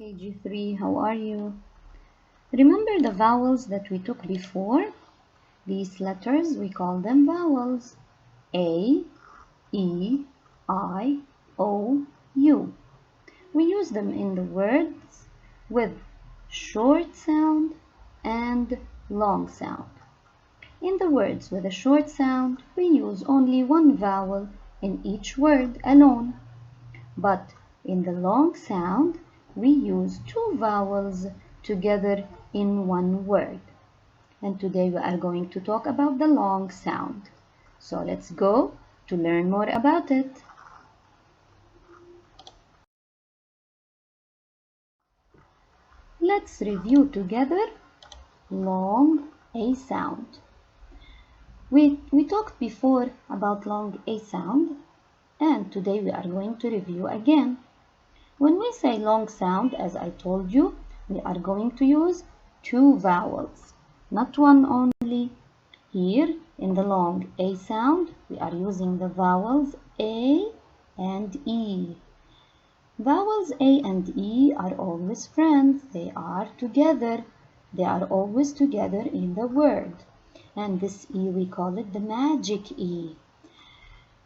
KG3, how are you? Remember the vowels that we took before? These letters, we call them vowels. A, E, I, O, U. We use them in the words with short sound and long sound. In the words with a short sound, we use only one vowel in each word alone. But in the long sound, we use two vowels together in one word. And today we are going to talk about the long sound. So let's go to learn more about it. Let's review together long A sound. We talked before about long A sound, and today we are going to review again. When we say long sound, as I told you, we are going to use two vowels, not one only. Here in the long A sound, we are using the vowels A and E. Vowels A and E are always friends. They are together. They are always together in the word. And this E, we call it the magic E.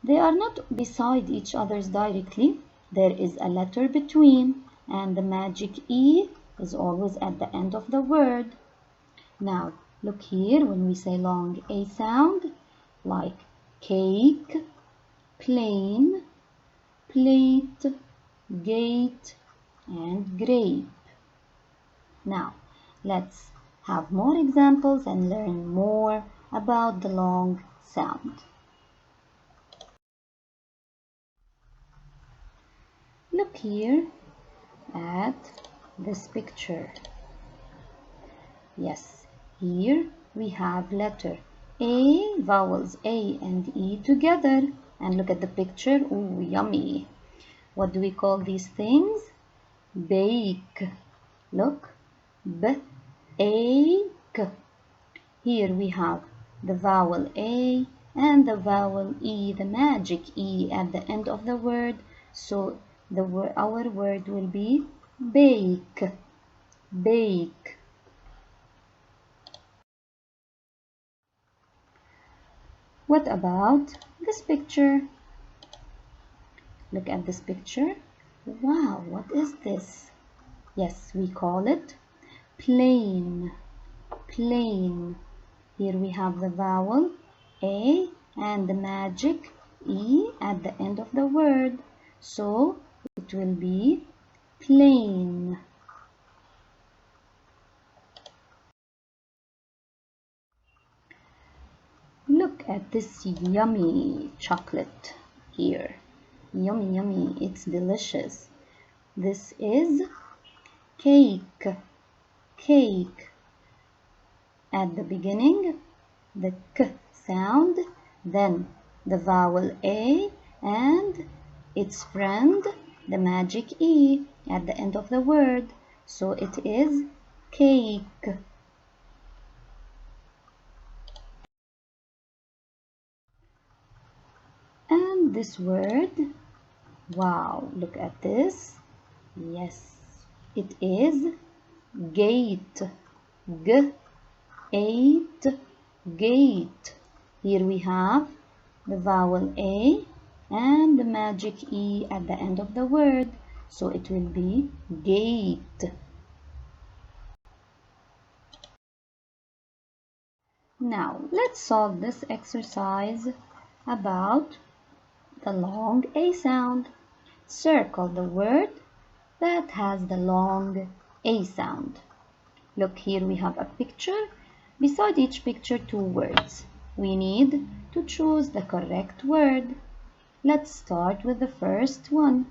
They are not beside each other directly. There is a letter between, and the magic E is always at the end of the word. Now, look here when we say long A sound, like cake, plane, plate, gate, and grape. Now, let's have more examples and learn more about the long sound. Look here at this picture. Yes, here we have letter A, vowels A and E together. And look at the picture. Ooh, yummy. What do we call these things? Bake. Look. B-A-K. Here we have the vowel A and the vowel E, the magic E at the end of the word. So our word will be bake. Bake. What about this picture? Look at this picture. Wow, what is this? Yes, we call it plane. Plane. Here we have the vowel A and the magic E at the end of the word. So it will be plane. Look at this yummy chocolate here. Yummy, yummy. It's delicious. This is cake. Cake. At the beginning, the K sound, then the vowel A and its friend, the magic E at the end of the word. So it is cake. And this word, wow, look at this. Yes, it is gate. G-8, gate. Here we have the vowel A and the magic E at the end of the word. So it will be gate. Now, let's solve this exercise about the long A sound. Circle the word that has the long A sound. Look, here we have a picture. Beside each picture, two words. We need to choose the correct word. Let's start with the first one.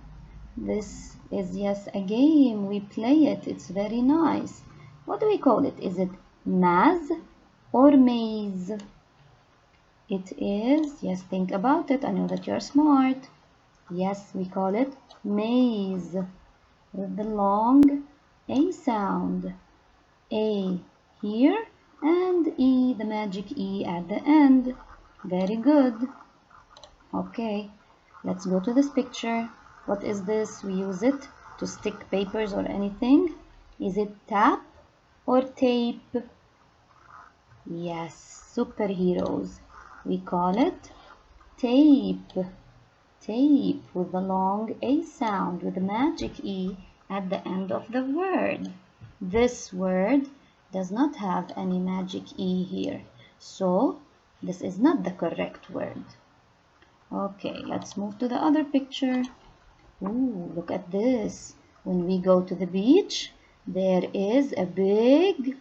This is, yes, a game. We play it. It's very nice. What do we call it? Is it maze or maze? It is, yes, think about it. I know that you're smart. Yes, we call it maze with the long A sound. A here and E, the magic E at the end. Very good. Okay, let's go to this picture. What is this? We use it to stick papers or anything? Is it tap or tape? Yes, superheroes. We call it tape. Tape with the long A sound with the magic E at the end of the word. This word does not have any magic E here, so this is not the correct word. Okay, let's move to the other picture. Ooh, look at this. When we go to the beach, there is a big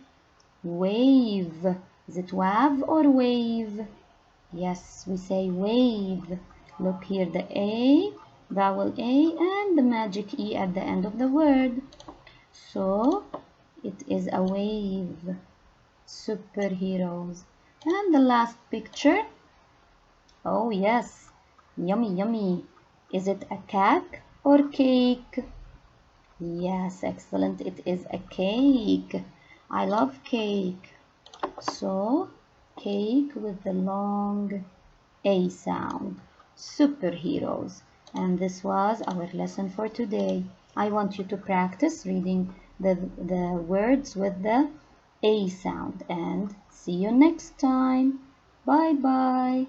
wave. Is it wav or wave? Yes, we say wave. Look here, the A, vowel A, and the magic E at the end of the word. So, it is a wave. Superheroes. And the last picture. Oh, yes. Yummy, yummy. Is it a cake or cake? Yes, excellent. It is a cake. I love cake. So, cake with the long A sound. Superheroes. And this was our lesson for today. I want you to practice reading the words with the A sound. And see you next time. Bye bye.